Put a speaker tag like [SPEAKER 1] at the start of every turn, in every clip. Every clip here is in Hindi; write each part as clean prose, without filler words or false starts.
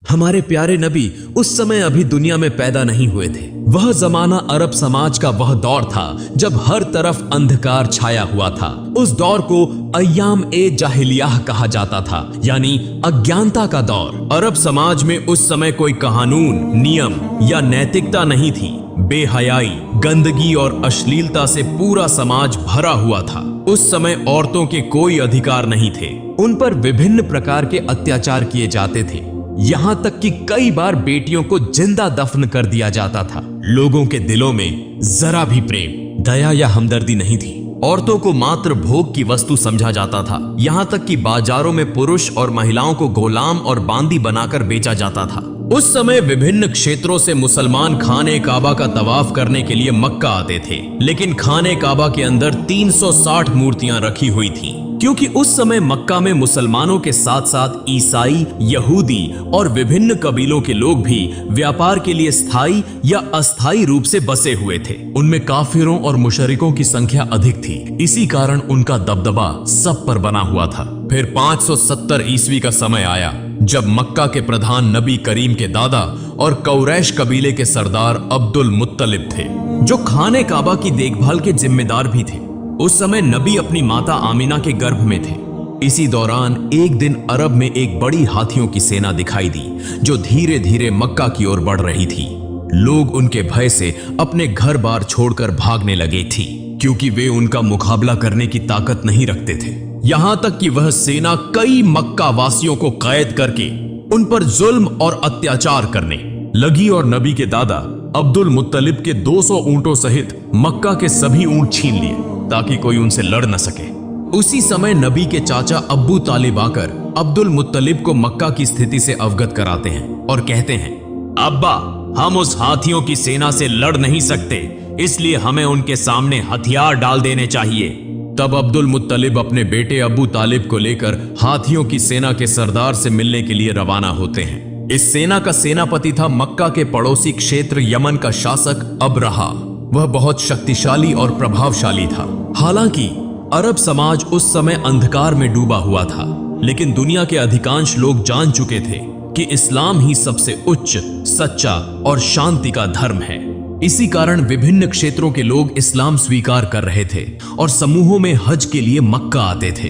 [SPEAKER 1] हमारे प्यारे नबी उस समय अभी दुनिया में पैदा नहीं हुए थे। वह जमाना अरब समाज का वह दौर था जब हर तरफ अंधकार छाया हुआ था। उस दौर को अय्याम ए जाहिलियाह कहा जाता था, यानी अज्ञानता का दौर। अरब समाज में उस समय कोई कानून, नियम या नैतिकता नहीं थी। बेहयाई, गंदगी और अश्लीलता से पूरा समाज भरा हुआ था। उस समय औरतों के कोई अधिकार नहीं थे। उन पर विभिन्न प्रकार के अत्याचार किए जाते थे, यहाँ तक कि कई बार बेटियों को जिंदा दफन कर दिया जाता था। लोगों के दिलों में जरा भी प्रेम, दया या हमदर्दी नहीं थी। औरतों को मात्र भोग की वस्तु समझा जाता था। यहाँ तक कि बाजारों में पुरुष और महिलाओं को गुलाम और बांदी बनाकर बेचा जाता था। उस समय विभिन्न क्षेत्रों से मुसलमान खाने काबा का तवाफ करने के लिए मक्का आते थे, लेकिन खाने काबा के अंदर 360 मूर्तियां रखी हुई थीं, क्योंकि उस समय मक्का में मुसलमानों के साथ साथ ईसाई, यहूदी और विभिन्न कबीलों के लोग भी व्यापार के लिए स्थायी या अस्थायी रूप से बसे हुए थे। उनमें काफिरों और मुशरिकों की संख्या अधिक थी। इसी कारण उनका दबदबा सब पर बना हुआ था। फिर 570 ईस्वी का समय आया जब मक्का के प्रधान नबी करीम के दादा और कौरैश कबीले के सरदार अब्दुल मुत्तलिब थे, जो खाने काबा की देखभाल के जिम्मेदार भी थे। उस समय नबी अपनी माता आमिना के गर्भ में थे। इसी दौरान एक दिन अरब में एक बड़ी हाथियों की सेना दिखाई दी, जो धीरे धीरे मक्का की ओर बढ़ रही थी। लोग उनके भय से अपने घर बार छोड़कर भागने लगे थी, क्योंकि वे उनका मुकाबला करने की ताकत नहीं रखते थे। यहां तक कि वह सेना कई मक्का वासियों को कैद करके उन पर जुल्म और अत्याचार करने लगी और नबी के दादा अब्दुल मुत्तलिब के 200 ऊंटों सहित मक्का के सभी ऊंट छीन लिए, ताकि कोई उनसे लड़ न सके। उसी समय नबी के चाचा अब्बू तालिब आकर अब्दुल मुत्तलिब को मक्का की स्थिति से अवगत कराते हैं और कहते हैं, अब्बा, हम उस हाथियों की सेना से लड़ नहीं सकते, इसलिए हमें उनके सामने हथियार डाल देने चाहिए। तब अब्दुल मुत्तलिब अपने बेटे अबू तालिब को लेकर हाथियों की सेना के सरदार से मिलने के लिए रवाना होते हैं। इस सेना का सेनापति था मक्का के पड़ोसी क्षेत्र यमन का शासक अबरहा। वह बहुत शक्तिशाली और प्रभावशाली था। हालांकि अरब समाज उस समय अंधकार में डूबा हुआ था, लेकिन दुनिया के अधिकांश लोग जान चुके थे कि इस्लाम ही सबसे उच्च, सच्चा और शांति का धर्म है। इसी कारण विभिन्न क्षेत्रों के लोग इस्लाम स्वीकार कर रहे थे और समूहों में हज के लिए मक्का आते थे।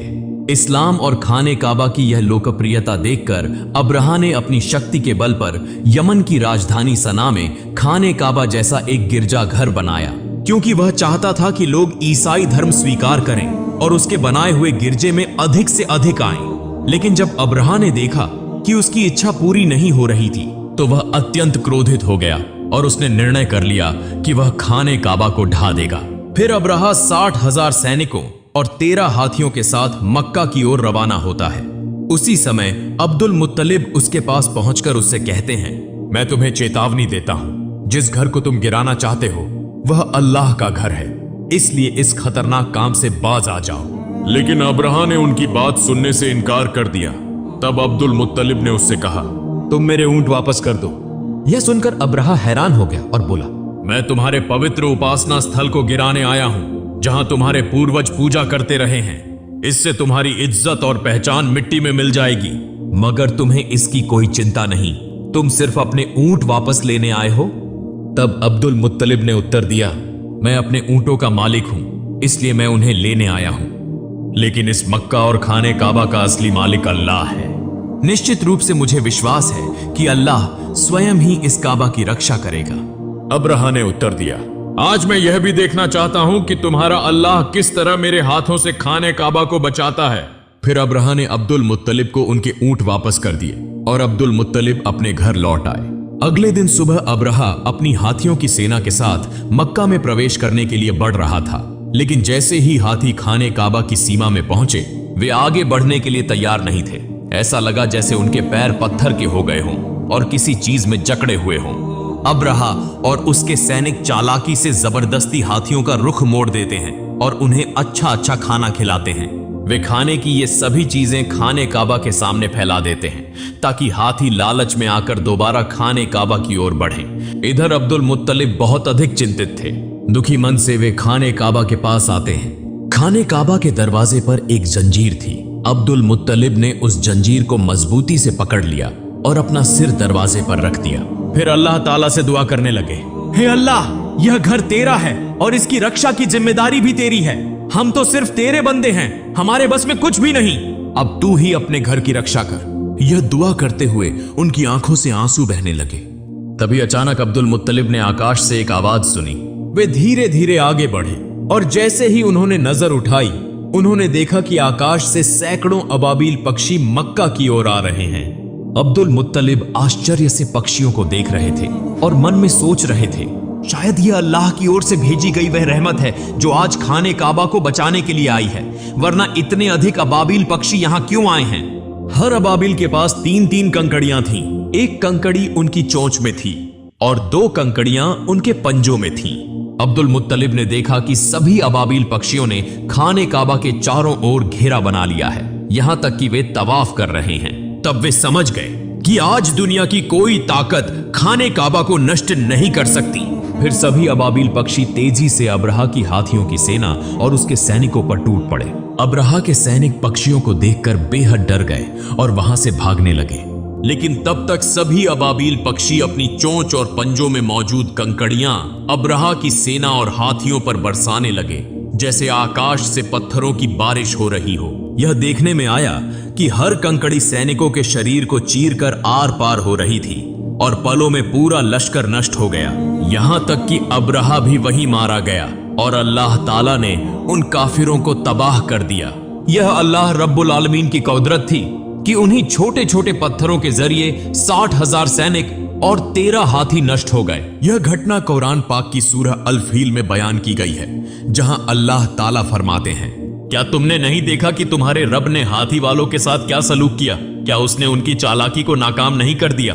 [SPEAKER 1] इस्लाम और खाने काबा की यह लोकप्रियता देखकर अब्रहा ने अपनी शक्ति के बल पर यमन की राजधानी सना में खाने काबा जैसा एक गिरजाघर बनाया, क्योंकि वह चाहता था कि लोग ईसाई धर्म स्वीकार करें और उसके बनाए हुए गिरजे में अधिक से अधिक आएं। लेकिन जब अब्रहा ने देखा कि उसकी इच्छा पूरी नहीं हो रही थी, तो वह अत्यंत क्रोधित हो गया और उसने निर्णय कर लिया कि वह खाने काबा को ढा देगा। फिर अब्रहा 60,000 सैनिकों और 13 हाथियों के साथ मक्का की ओर रवाना होता है। उसी समय अब्दुल मुत्तलिब उसके पास पहुंचकर उससे कहते हैं, मैं तुम्हें चेतावनी देता हूं, जिस घर को तुम गिराना चाहते हो वह अल्लाह का घर है, इसलिए इस खतरनाक काम से बाज आ जाओ। लेकिन अब्रहा ने उनकी बात सुनने से इनकार कर दिया। तब अब्दुल मुत्तलिब ने उससे कहा, तुम मेरे ऊंट वापस कर दो। यह सुनकर अब्रहा हैरान हो गया और बोला,
[SPEAKER 2] मैं तुम्हारे पवित्र उपासना स्थल को गिराने आया हूं, जहां तुम्हारे पूर्वज पूजा करते रहे हैं। इससे तुम्हारी इज्जत और पहचान मिट्टी में मिल जाएगी।
[SPEAKER 1] मगर तुम्हें इसकी कोई चिंता नहीं, तुम सिर्फ अपने ऊंट वापस लेने आए हो।
[SPEAKER 2] तब अब्दुल मुत्तलिब ने उत्तर दिया, मैं अपने ऊंटों का मालिक हूं, इसलिए मैं उन्हें लेने आया हूं। लेकिन इस मक्का और खाने काबा का असली मालिक अल्लाह है।
[SPEAKER 1] निश्चित रूप से मुझे विश्वास है कि अल्लाह स्वयं ही इस काबा की रक्षा करेगा।
[SPEAKER 2] अब्रहा ने उत्तर दिया, आज मैं यह भी देखना चाहता हूं कि तुम्हारा अल्लाह किस तरह मेरे हाथों से खाने काबा को बचाता है।
[SPEAKER 1] फिर अब्रहा ने अब्दुल मुत्तलिब को उनके ऊंट वापस कर दिए और अब्दुल मुत्तलिब अपने घर लौट आए। अगले दिन सुबह अब्रहा अपनी हाथियों की सेना के साथ मक्का में प्रवेश करने के लिए बढ़ रहा था, लेकिन जैसे ही हाथी खाने काबा की सीमा में पहुंचे, वे आगे बढ़ने के लिए तैयार नहीं थे। ऐसा लगा जैसे उनके पैर पत्थर के हो गए हों और किसी चीज में जकड़े हुए हों। अब्रहा और उसके सैनिक चालाकी से जबरदस्ती हाथियों का रुख मोड़ देते हैं और उन्हें अच्छा अच्छा खाना खिलाते हैं। वे खाने की ये सभी चीजें खाने काबा के सामने फैला देते हैं, ताकि हाथी लालच में आकर दोबारा खाने काबा की ओर बढ़ें। इधर अब्दुल मुत्तलिब बहुत अधिक चिंतित थे। दुखी मन से वे खाने काबा के पास आते हैं। खाने काबा के दरवाजे पर एक जंजीर थी। अब्दुल मुत्तलिब ने उस जंजीर को मजबूती से पकड़ लिया
[SPEAKER 2] और अपना सिर दरवाजे पर रख दिया। फिर अल्लाह ताला से दुआ करने लगे, हे अल्लाह, यह घर तेरा है और इसकी रक्षा की जिम्मेदारी भी तेरी है। हम तो सिर्फ तेरे बंदे हैं, हमारे बस में कुछ भी नहीं। अब तू ही अपने घर की रक्षा कर। यह दुआ करते हुए उनकी आंखों से आंसू बहने लगे। तभी अचानक अब्दुल मुत्तलिब ने आकाश से एक आवाज सुनी। वे धीरे धीरे आगे बढ़े और जैसे ही उन्होंने नजर उठाई, उन्होंने देखा कि आकाश से सैकड़ों अबाबील पक्षी मक्का की ओर आ रहे हैं। अब्दुल मुत्तलिब आश्चर्य से पक्षियों को देख रहे थे और मन में सोच रहे थे, शायद यह अल्लाह की ओर से भेजी गई वह रहमत है जो आज खाने काबा को बचाने के लिए आई है, वरना इतने अधिक अबाबील पक्षी यहाँ क्यों आए हैं। हर अबाबील के पास 3-3 कंकड़ियां थीं। एक कंकड़ी उनकी चोंच में थी और 2 कंकड़ियां उनके पंजों में थीं। अब्दुल मुत्तलिब ने देखा कि सभी अबाबील पक्षियों ने खाने काबा के चारों ओर घेरा बना लिया है, यहां तक कि वे तवाफ कर रहे हैं। तब वे समझ गए कि आज दुनिया की कोई ताकत खाने काबा को नष्ट नहीं कर सकती। फिर सभी अबाबील पक्षी तेजी से अब्रहा की हाथियों की सेना और उसके सैनिकों पर टूट पड़े। अब्रहा के सैनिक पक्षियों को देखकर बेहद डर गए और वहां से भागने लगे। लेकिन तब तक सभी अबाबील पक्षी अपनी चोंच और पंजों में मौजूद कंकड़ियां अब्रहा की सेना और हाथियों पर बरसाने लगे, जैसे आकाश से पत्थरों की बारिश हो रही हो। यह देखने में आया कि हर कंकड़ी सैनिकों के शरीर को चीरकर आर पार हो रही थी और पलों में पूरा लश्कर नष्ट हो गया। यहां तक कि अब्रहा भी वहीं मारा गया और अल्लाह ताला ने उन काफिरों को तबाह कर दिया। यह अल्लाह रब्बुल आलमीन की कुदरत थी कि उन्हीं छोटे छोटे पत्थरों के जरिए 60,000 सैनिक और 13 हाथी नष्ट हो गए। यह घटना कुरान पाक की सूरह अल फील में बयान की गई है, जहां अल्लाह ताला फरमाते हैं, क्या तुमने नहीं देखा कि तुम्हारे रब ने हाथी वालों के साथ क्या सलूक किया? क्या उसने उनकी चालाकी को नाकाम नहीं कर दिया?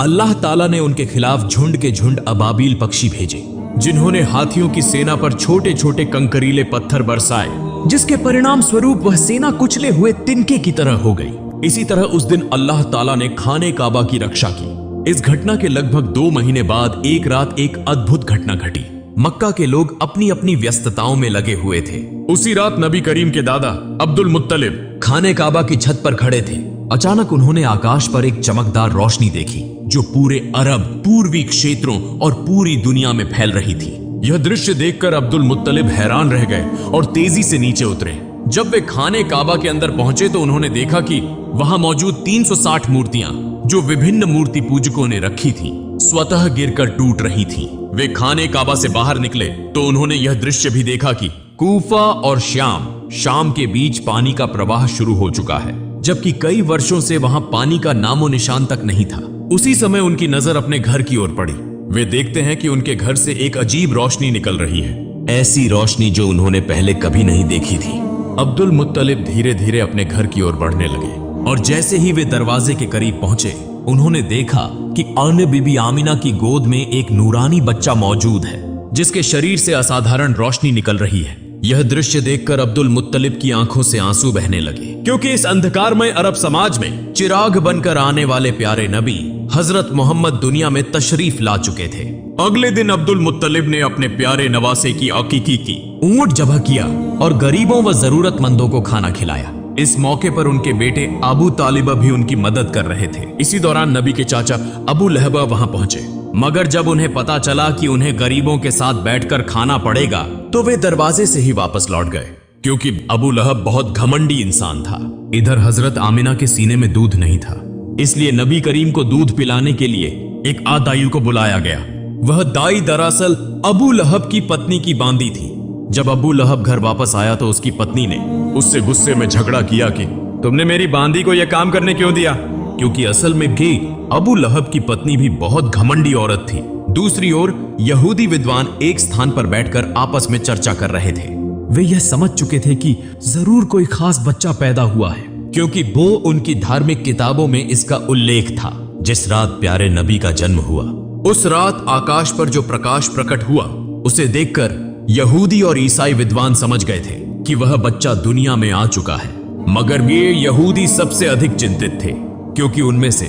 [SPEAKER 2] अल्लाह ताला ने उनके खिलाफ झुंड के झुंड अबाबील पक्षी भेजे, जिन्होंने हाथियों की सेना पर छोटे छोटे कंकरीले पत्थर बरसाए, जिसके परिणाम स्वरूप वह सेना कुचले हुए तिनके की तरह हो गई। इसी तरह उस दिन अल्लाह ताला ने खाने काबा की रक्षा की। इस घटना के लगभग 2 महीने बाद एक रात एक अद्भुत घटना घटी। मक्का के लोग अपनी अपनी व्यस्तताओं में लगे हुए थे। उसी रात नबी करीम के दादा अब्दुल मुत्तलिब खाने काबा की छत पर खड़े थे। अचानक उन्होंने आकाश पर एक चमकदार रोशनी देखी जो पूरे अरब, पूर्वी क्षेत्रों और पूरी दुनिया में फैल रही थी। यह दृश्य देखकर अब्दुल मुत्तलिब हैरान रह गए और तेजी से नीचे उतरे। जब वे खाने काबा के अंदर पहुंचे तो उन्होंने देखा कि वहां मौजूद 360 मूर्तियां जो विभिन्न मूर्ति पूजकों ने रखी थीं, स्वतः गिरकर टूट रही थीं। वे खाने काबा से बाहर निकले तो उन्होंने यह दृश्य भी देखा कि कूफा और शाम के बीच पानी का प्रवाह शुरू हो चुका है, जबकि कई वर्षों से वहां पानी का नामो निशान तक नहीं था। उसी समय उनकी नजर अपने घर की ओर पड़ी। वे देखते हैं कि उनके घर से एक अजीब रोशनी निकल रही है, ऐसी रोशनी जो उन्होंने पहले कभी नहीं देखी थी। अब्दुल मुत्तलिब धीरे धीरे अपने घर की ओर बढ़ने लगे और जैसे ही वे दरवाजे के करीब पहुंचे, उन्होंने देखा कि अन्य बीबी आमिना की गोद में एक नूरानी बच्चा मौजूद है, जिसके शरीर से असाधारण रोशनी निकल रही है। यह दृश्य देखकर अब्दुल मुत्तलिब की आंखों से आंसू बहने लगे, क्योंकि इस अंधकारमय अरब समाज में चिराग बनकर आने वाले प्यारे नबी हजरत मोहम्मद दुनिया में तशरीफ ला चुके थे। अगले दिन अब्दुल मुत्तलिब ने अपने प्यारे नवासे की अकीकी की, ऊंट ज़बह किया और गरीबों व जरूरतमंदों को खाना खिलाया। इस मौके पर उनके बेटे अबू तालिबा भी उनकी मदद कर रहे थे। इसी दौरान नबी के चाचा अबू लहबा वहां पहुंचे, मगर जब उन्हें पता चला कि उन्हें गरीबों के साथ बैठकर खाना पड़ेगा तो वे दरवाजे से ही वापस लौट गए, क्योंकि अबू लहब बहुत घमंडी इंसान था। इधर हजरत आमिना के सीने में दूध नहीं था, इसलिए नबी करीम को दूध पिलाने के लिए एक आदायु को बुलाया गया। वह दाई दरअसल अबू लहब की पत्नी की बांदी थी। जब अबू लहब घर वापस आया तो उसकी पत्नी ने उससे गुस्से में झगड़ा किया कि तुमने मेरी बांदी को यह काम करने क्यों दिया, क्योंकि असल में भी अबू लहब की पत्नी भी बहुत घमंडी औरत थी। दूसरी ओर यहूदी विद्वान एक स्थान पर बैठकर आपस में चर्चा कर रहे थे। वे यह समझ चुके थे कि जरूर कोई खास बच्चा पैदा हुआ है, क्योंकि वो उनकी धार्मिक किताबों में इसका उल्लेख था। जिस रात प्यारे नबी का जन्म हुआ, उस रात आकाश पर जो प्रकाश प्रकट हुआ, उसे देखकर यहूदी और ईसाई विद्वान समझ गए थे कि वह बच्चा दुनिया में आ चुका है। मगर ये यहूदी सबसे अधिक चिंतित थे, क्योंकि उनमें से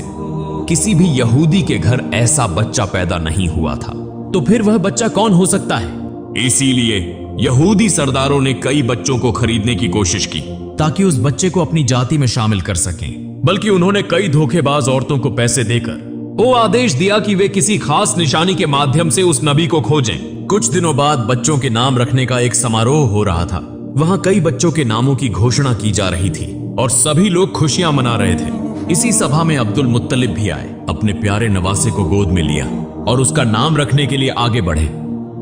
[SPEAKER 2] किसी भी यहूदी के घर ऐसा बच्चा पैदा नहीं हुआ था। तो फिर वह बच्चा कौन हो सकता है? इसीलिए यहूदी सरदारों ने कई बच्चों को खरीदने की कोशिश की ताकि उस बच्चे को अपनी जाति में शामिल कर सकें। बल्कि उन्होंने कई धोखेबाज औरतों को पैसे देकर वो आदेश दिया कि वे किसी खास निशानी के माध्यम से उस नबी को खोजें। कुछ दिनों बाद बच्चों के नाम रखने का एक समारोह हो रहा था। वहां कई बच्चों के नामों की घोषणा की जा रही थी और सभी लोग खुशियां मना रहे थे। इसी सभा में अब्दुल मुत्तलिब भी आए, अपने प्यारे नवासे को गोद में लिया और उसका नाम रखने के लिए आगे बढ़े।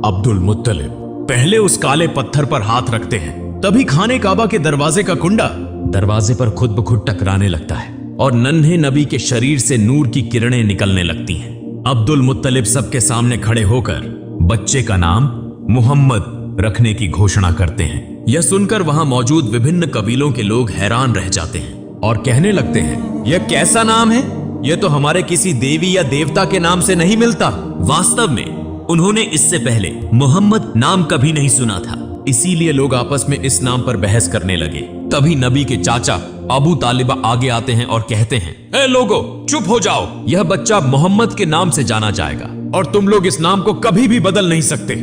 [SPEAKER 2] अब्दुल मुत्तलिब पहले उस काले पत्थर पर हाथ रखते हैं, तभी खाने काबा के दरवाजे का कुंडा दरवाजे पर खुद ब खुद टकराने लगता है और नन्हे नबी के शरीर से नूर की किरणें निकलने लगती हैं। अब्दुल मुत्तलिब सबके सामने खड़े होकर बच्चे का नाम मोहम्मद रखने की घोषणा करते हैं। यह सुनकर वहां मौजूद विभिन्न कबीलों के लोग हैरान रह जाते हैं और कहने लगते हैं, यह कैसा नाम है? यह तो हमारे किसी देवी या देवता के नाम से नहीं मिलता। वास्तव में उन्होंने इससे पहले मोहम्मद नाम कभी नहीं सुना था, इसीलिए लोग आपस में इस नाम पर बहस करने लगे। तभी नबी के चाचा अबू तालिबा आगे आते हैं और कहते हैं, ए लोगो, चुप हो जाओ, यह बच्चा मोहम्मद के नाम से जाना जाएगा और तुम लोग इस नाम को कभी भी बदल नहीं सकते।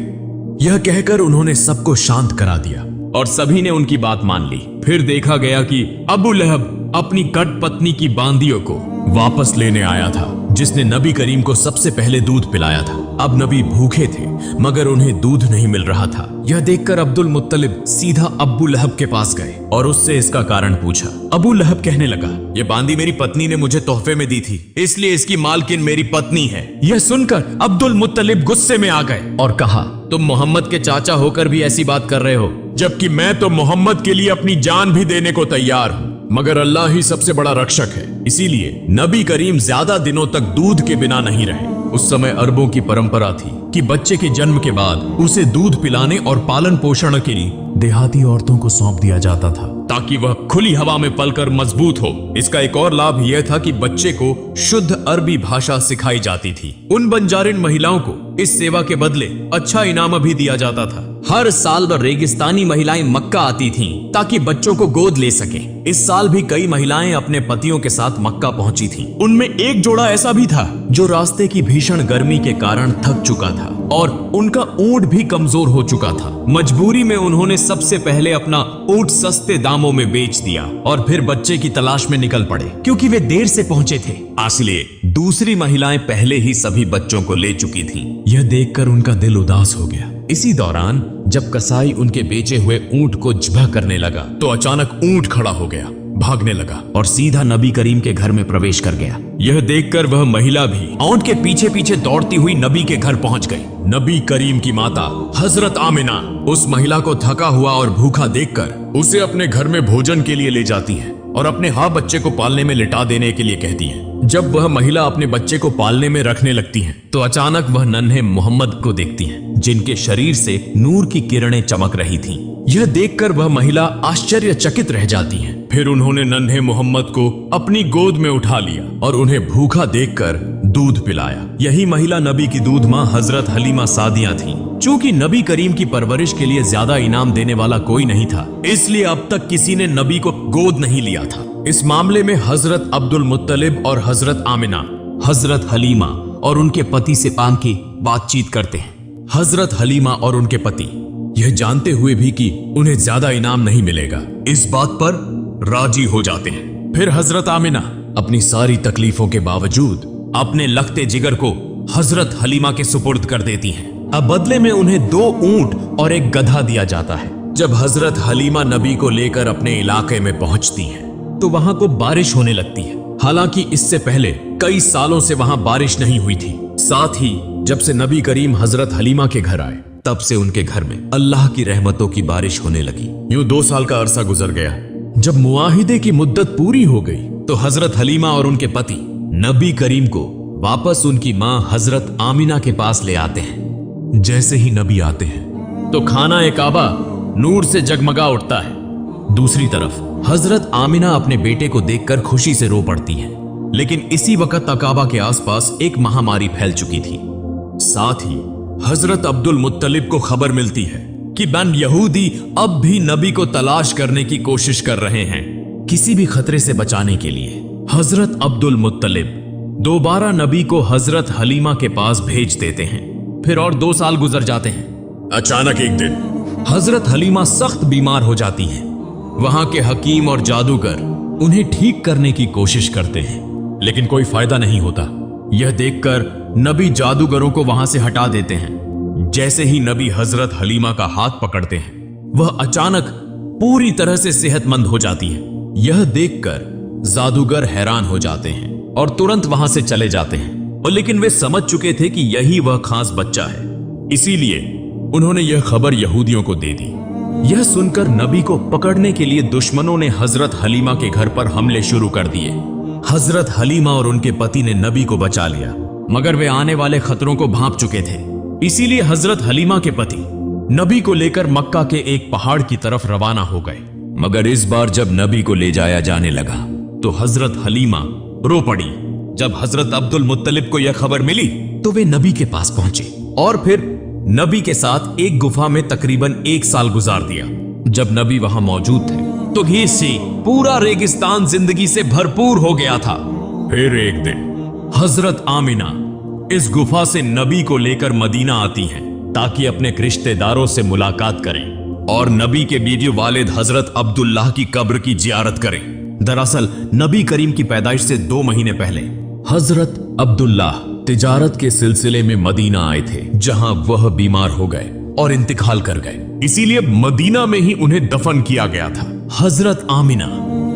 [SPEAKER 2] यह कहकर उन्होंने सबको शांत करा दिया और सभी ने उनकी बात मान ली। फिर देखा गया कि अबू लहब अपनी कट पत्नी की बांदियों को वापस लेने आया था, जिसने नबी करीम को सबसे पहले दूध पिलाया था। अब नबी भूखे थे मगर उन्हें दूध नहीं मिल रहा था। यह देखकर अब्दुल मुत्तलिब सीधा अबू लहब के पास गए और उससे इसका कारण पूछा। अबू लहब कहने लगा, यह बांदी मेरी पत्नी ने मुझे तोहफे में दी थी, इसलिए इसकी मालकिन मेरी पत्नी है। यह सुनकर अब्दुल मुत्तलिब गुस्से में आ गए और कहा, तुम मोहम्मद के चाचा होकर भी ऐसी बात कर रहे हो, जबकि मैं तो मोहम्मद के लिए अपनी जान भी देने को तैयार हूँ, मगर अल्लाह ही सबसे बड़ा रक्षक है। इसीलिए नबी करीम ज्यादा दिनों तक दूध के बिना नहीं रहे। उस समय अरबों की परंपरा थी कि बच्चे के जन्म के बाद उसे दूध पिलाने और पालन पोषण के लिए देहाती औरतों को सौंप दिया जाता था, ताकि वह खुली हवा में पलकर मजबूत हो। इसका एक और लाभ यह था कि बच्चे को शुद्ध अरबी भाषा सिखाई जाती थी। उन बंजारिन महिलाओं को इस सेवा के बदले अच्छा इनाम भी दिया जाता था। हर साल रेगिस्तानी महिलाएं मक्का आती थीं ताकि बच्चों को गोद ले सके। इस साल भी कई महिलाएं अपने पतियों के साथ मक्का पहुंची थीं। उनमें एक जोड़ा ऐसा भी था जो रास्ते की भीषण गर्मी के कारण थक चुका था और उनका ऊंट भी कमजोर हो चुका था। मजबूरी में उन्होंने सबसे पहले अपना ऊंट सस्ते दामों में बेच दिया और फिर बच्चे की तलाश में निकल पड़े, क्योंकि वे देर से पहुंचे थे। इसलिए दूसरी महिलाएं पहले ही सभी बच्चों को ले चुकी थीं। यह देखकर उनका दिल उदास हो गया। इसी दौरान जब कसाई उनके बेचे हुए ऊंट को ज़िबह करने लगा तो अचानक ऊंट खड़ा हो गया, भागने लगा और सीधा नबी करीम के घर में प्रवेश कर गया। यह देखकर वह महिला भी ऊंट के पीछे पीछे दौड़ती हुई नबी के घर पहुंच गई। नबी करीम की माता हजरत आमिना उस महिला को थका हुआ और भूखा देखकर उसे अपने घर में भोजन के लिए ले जाती है और अपने बच्चे को पालने में लिटा देने के लिए कहती है। जब वह महिला अपने बच्चे को पालने में रखने लगती है तो अचानक वह नन्हे मोहम्मद को देखती है, जिनके शरीर से नूर की किरणें चमक रही थीं। यह देखकर वह महिला आश्चर्यचकित रह जाती है। फिर उन्होंने नन्हे मोहम्मद को अपनी गोद में उठा लिया और उन्हें भूखा देखकर दूध पिलाया। यही महिला नबी की दूध मां हजरत हलीमा सादिया थी। चूंकि नबी करीम की परवरिश के लिए ज्यादा इनाम देने वाला कोई नहीं था, इसलिए अब तक किसी ने नबी को गोद नहीं लिया था। इस मामले में हजरत अब्दुल मुत्तलिब और हजरत आमिना हजरत हलीमा और उनके पति से पान की बातचीत करते हैं। हजरत हलीमा और उनके पति यह जानते हुए भी कि उन्हें ज्यादा इनाम नहीं मिलेगा, इस बात पर राजी हो जाते हैं। फिर हजरत आमिना अपनी सारी तकलीफों के बावजूद अपने लखते जिगर को हजरत हलीमा के सुपुर्द कर देती हैं। अब बदले में उन्हें 2 ऊंट और एक गधा दिया जाता है। जब हजरत हलीमा नबी को लेकर अपने इलाके में पहुंचती हैं तो वहां को बारिश होने लगती है। हालांकि इससे पहले कई सालों से वहां बारिश नहीं हुई थी। साथ ही जब से नबी करीम हजरत हलीमा के घर आए तब से उनके घर में अल्लाह की रहमतों की बारिश होने लगी। यूं 2 साल का अरसा गुजर गया। जब मुआहिदे की मुद्दत पूरी हो गई तो हजरत हलीमा और उनके पति नबी करीम को वापस उनकी मां हजरत आमिना के पास ले आते हैं। जैसे ही नबी आते हैं तो खाना काबा नूर से जगमगा उठता है। दूसरी तरफ हजरत आमिना अपने बेटे को देखकर खुशी से रो पड़ती हैं। लेकिन इसी वक्त काबा के आसपास एक महामारी फैल चुकी थी। साथ ही हजरत अब्दुल मुत्तलिब को खबर मिलती है कि बन यहूदी अब भी नबी को तलाश करने की कोशिश कर रहे हैं। किसी भी खतरे से बचाने के लिए हजरत अब्दुल मुत्तलिब दोबारा नबी को हजरत हलीमा के पास भेज देते हैं। फिर और 2 साल गुजर जाते हैं। अचानक एक दिन हजरत हलीमा सख्त बीमार हो जाती हैं। वहां के हकीम और जादूगर उन्हें ठीक करने की कोशिश करते हैं, लेकिन कोई फायदा नहीं होता। यह देखकर नबी जादूगरों को वहां से हटा देते हैं। जैसे ही नबी हजरत हलीमा का हाथ पकड़ते हैं, वह अचानक पूरी तरह से सेहतमंद हो जाती है। यह देखकर जादूगर हैरान हो जाते हैं और तुरंत वहां से चले जाते हैं। और लेकिन वे समझ चुके थे कि यही वह खास बच्चा है, इसीलिए उन्होंने यह खबर यहूदियों को दे दी। यह सुनकर नबी को पकड़ने के लिए दुश्मनों ने हजरत हलीमा के घर पर हमले शुरू कर दिए। हजरत हलीमा और उनके पति ने नबी को बचा लिया, मगर वे आने वाले खतरों को भांप चुके थे। इसीलिए हजरत हलीमा के पति नबी को लेकर मक्का के एक पहाड़ की तरफ रवाना हो गए। मगर इस बार जब नबी को ले जाया जाने लगा तो हजरत हलीमा रो पड़ी। जब हजरत अब्दुल मुत्तलिब को यह खबर मिली तो वे नबी के पास पहुंचे और फिर नबी के साथ एक गुफा में तकरीबन 1 साल गुजार दिया। जब नबी वहां मौजूद थे तो घी से पूरा रेगिस्तान जिंदगी से भरपूर हो गया था। फिर एक दिन हजरत आमिना इस गुफा से नबी को लेकर मदीना आती हैं ताकि अपने रिश्तेदारों से मुलाकात करें और नबी के बीवी वालिद हजरत अब्दुल्लाह की कब्र की जियारत करें। दरअसल नबी करीम की पैदाइश से 2 महीने पहले हजरत अब्दुल्लाह तिजारत के सिलसिले में मदीना आए थे, जहां वह बीमार हो गए और इंतकाल कर गए। इसीलिए मदीना में ही उन्हें दफन किया गया था। हजरत आमिना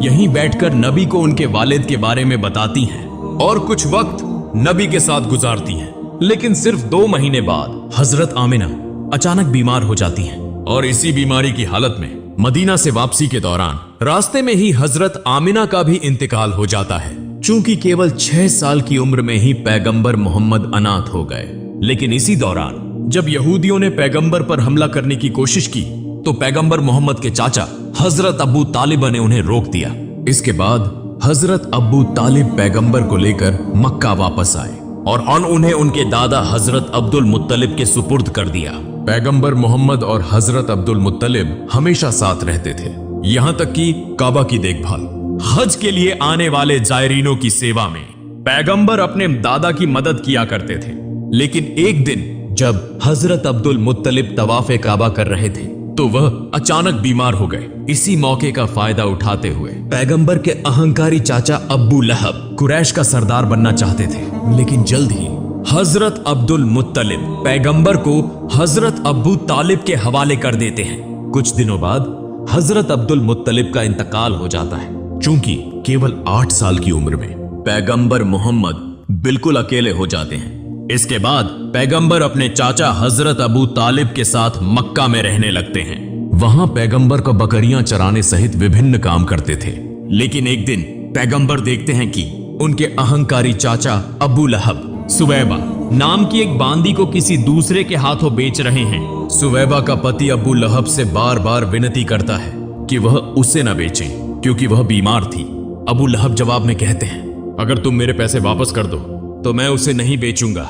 [SPEAKER 2] यहीं बैठकर नबी को उनके वालिद के बारे में बताती हैं और कुछ वक्त नबी के साथ गुजारती हैं। लेकिन सिर्फ 2 महीने बाद हजरत आमिना अचानक बीमार हो जाती हैं और इसी बीमारी की हालत में मदीना से वापसी के दौरान रास्ते में ही हजरत आमिना का भी इंतकाल हो जाता है। चूंकि केवल 6 साल की उम्र में ही पैगंबर मोहम्मद अनाथ हो गए। लेकिन इसी दौरान जब यहूदियों ने पैगंबर पर हमला करने की कोशिश की तो पैगंबर मोहम्मद के चाचा हजरत अबू तालिब ने उन्हें रोक दिया। इसके बाद हजरत अबू तालिब पैगंबर को लेकर मक्का वापस आए और उन्हें उनके दादा हजरत अब्दुल मुत्तलिब के सुपुर्द कर दिया। पैगंबर मोहम्मद और हजरत अब्दुल मुत्तलिब हमेशा साथ रहते थे, यहां तक कि काबा की देखभाल, हज के लिए आने वाले जायरीनों की सेवा में पैगंबर अपने दादा की मदद किया करते थे। लेकिन एक दिन जब हजरत अब्दुल मुत्तलिब तवाफ़े काबा कर रहे थे तो वह अचानक बीमार हो गए। इसी मौके का फायदा उठाते हुए पैगंबर के अहंकारी चाचा अब्बू लहब कुरैश का सरदार बनना चाहते थे। लेकिन जल्द ही हजरत अब्दुल मुत्तलिब पैगंबर को हजरत अब्बू तालिब के हवाले कर देते हैं। कुछ दिनों बाद हजरत अब्दुल मुत्तलिब का इंतकाल हो जाता है। चूंकि केवल 8 साल की उम्र में पैगंबर मोहम्मद बिल्कुल अकेले हो जाते हैं। इसके बाद पैगंबर अपने चाचा हजरत अबू तालिब के साथ मक्का में रहने लगते हैं। वहां पैगंबर को बकरियां चराने सहित विभिन्न काम करते थे। लेकिन एक दिन पैगंबर देखते हैं कि उनके अहंकारी चाचा अबू लहब सुवैबा नाम की एक बांदी को किसी दूसरे के हाथों बेच रहे हैं। सुवैबा का पति अबू लहब से बार बार विनती करता है कि वह उसे न बेचें क्योंकि वह बीमार थी। अबू लहब जवाब में कहते हैं, अगर तुम मेरे पैसे वापस कर दो तो मैं उसे नहीं बेचूंगा।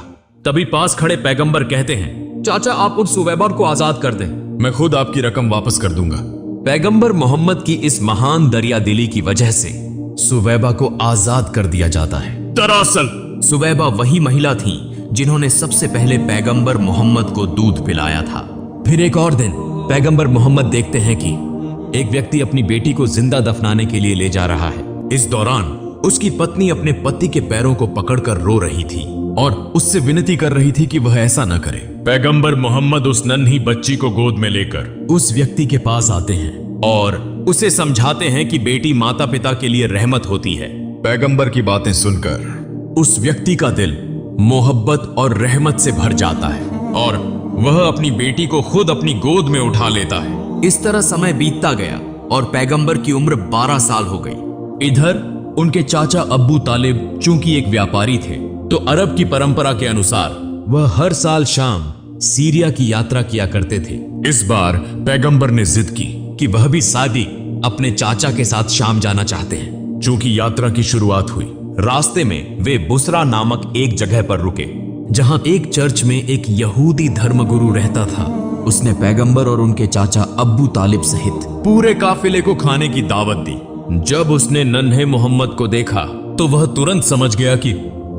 [SPEAKER 2] तभी पास खड़े पैगंबर कहते हैं, चाचा आप उन सुवैबा को आजाद कर दें, मैं खुद आपकी रकम वापस कर दूंगा। पैगंबर मोहम्मद की इस महान दरिया दिली की वजह से सुवैबा को आजाद कर दिया जाता है। दरअसल सुवैबा वही महिला थी जिन्होंने सबसे पहले पैगंबर मोहम्मद को दूध पिलाया था। फिर एक और दिन पैगंबर मोहम्मद देखते हैं कि एक व्यक्ति अपनी बेटी को जिंदा दफनाने के लिए ले जा रहा है। इस दौरान उसकी पत्नी अपने पति के पैरों को पकड़कर रो रही थी और उससे विनती कर रही थी कि वह ऐसा न करे। पैगंबर मोहम्मद उस नन्ही बच्ची को गोद में लेकर उस व्यक्ति के पास आते हैं और उसे समझाते हैं कि बेटी माता पिता के लिए रहमत होती है। पैगंबर की बातें सुनकर उस व्यक्ति का दिल मोहब्बत और रहमत से भर जाता है और वह अपनी बेटी को खुद अपनी गोद में उठा लेता है। इस तरह समय बीतता गया और पैगंबर की उम्र 12 साल हो गई। इधर उनके चाचा अब्बू तालिब चूंकि एक व्यापारी थे तो अरब की परंपरा के अनुसार वह हर साल शाम सीरिया की यात्रा किया करते थे। इस बार पैगंबर ने जिद की कि वह भी सादी अपने चाचा के साथ शाम जाना चाहते हैं। चूंकि यात्रा की शुरुआत हुई, रास्ते में वे बुसरा नामक एक जगह पर रुके जहां एक चर्च में एक यहूदी धर्मगुरु रहता था। उसने पैगंबर और उनके चाचा अब्बू तालिब सहित पूरे काफिले को खाने की दावत दी। जब उसने नन्हे मोहम्मद को देखा तो वह तुरंत समझ गया कि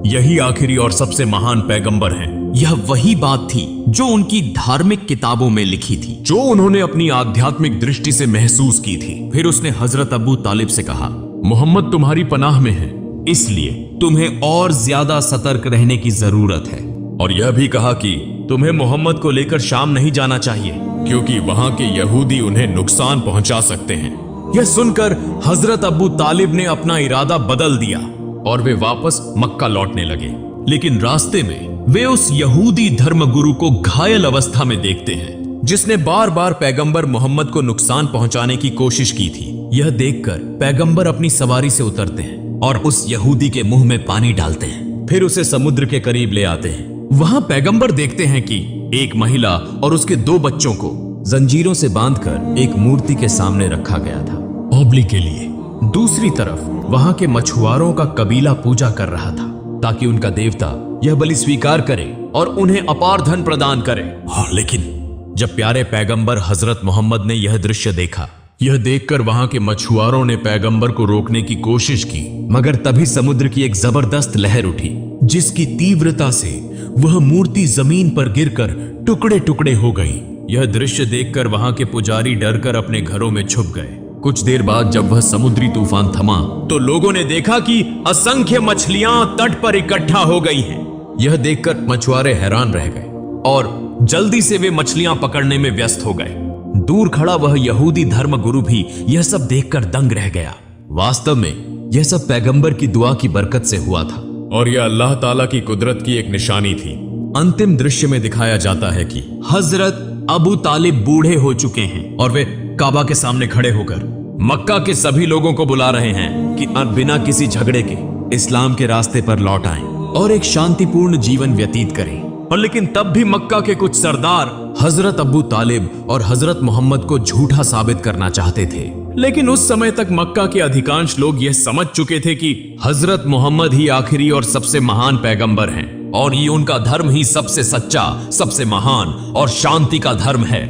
[SPEAKER 2] यही आखिरी और सबसे महान पैगंबर हैं। यह वही बात थी जो उनकी धार्मिक किताबों में लिखी थी, जो उन्होंने अपनी आध्यात्मिक दृष्टि से महसूस की थी। फिर उसने हजरत अबू तालिब से कहा, मोहम्मद तुम्हारी पनाह में है,
[SPEAKER 1] इसलिए तुम्हें और ज्यादा सतर्क रहने की जरूरत है।
[SPEAKER 2] और यह भी कहा कि तुम्हें मोहम्मद को लेकर शाम नहीं जाना चाहिए, क्योंकि वहां के यहूदी उन्हें नुकसान पहुंचा सकते हैं। यह सुनकर हजरत अबू तालिब ने अपना इरादा बदल दिया और वे वापस मक्का लौटने लगे। लेकिन रास्ते में वे उस यहूदी धर्मगुरु को घायल अवस्था में देखते हैं, जिसने बार बार पैगंबर मोहम्मद को नुकसान पहुंचाने की कोशिश की थी। यह देखकर पैगंबर अपनी सवारी से उतरते हैं
[SPEAKER 1] और उस यहूदी के मुंह में पानी डालते हैं।
[SPEAKER 2] फिर उसे समुद्र के करीब ले आते हैं। वहां पैगंबर देखते हैं कि एक महिला और उसके 2 बच्चों को
[SPEAKER 1] जंजीरों से बांधकर एक मूर्ति के सामने रखा गया था,
[SPEAKER 2] ओबली के लिए। दूसरी तरफ वहां के मछुआरों का कबीला पूजा कर रहा था, ताकि उनका देवता यह बलि स्वीकार करे और उन्हें अपार धन प्रदान करे। हाँ, लेकिन जब प्यारे पैगंबर हजरत मोहम्मद ने यह दृश्य देखा, यह देखकर वहां के मछुआरों ने पैगंबर को रोकने की कोशिश की,
[SPEAKER 1] मगर तभी समुद्र की एक जबरदस्त लहर उठी,
[SPEAKER 2] जिसकी तीव्रता से वह मूर्ति जमीन पर गिरकर टुकड़े टुकड़े हो गई। यह दृश्य देखकर वहां के पुजारी डरकर अपने घरों में छुप गए। कुछ देर बाद जब वह समुद्री तूफान थमा, तो लोगों ने देखा कि असंख्य मछलियां तट पर इकट्ठा हो गई हैं। यह देखकर मछुआरे हैरान रह गए और जल्दी से वे मछलियां पकड़ने में व्यस्त हो गए।
[SPEAKER 1] दूर खड़ा वह यहूदी धर्मगुरु भी यह सब देखकर दंग रह गया। वास्तव में यह सब पैगंबर की दुआ की बरकत से हुआ था
[SPEAKER 2] और यह अल्लाह ताला की कुदरत की एक निशानी थी। अंतिम दृश्य में दिखाया जाता है कि
[SPEAKER 1] हजरत अबू तालिब बूढ़े हो चुके हैं
[SPEAKER 2] और वे काबा के सामने खड़े होकर मक्का के सभी लोगों को बुला रहे हैं कि
[SPEAKER 1] बिना किसी झगड़े के इस्लाम के रास्ते पर लौट आएं और एक शांतिपूर्ण जीवन व्यतीत करें।
[SPEAKER 2] और लेकिन तब भी मक्का के कुछ सरदार
[SPEAKER 1] हजरत अबू तालिब और हजरत मोहम्मद को झूठा साबित करना चाहते थे।
[SPEAKER 2] लेकिन उस समय तक मक्का के अधिकांश लोग यह समझ चुके थे कि हजरत मोहम्मद ही आखिरी और सबसे महान पैगंबर हैं और ये उनका धर्म ही सबसे सच्चा, सबसे महान और शांति का धर्म है।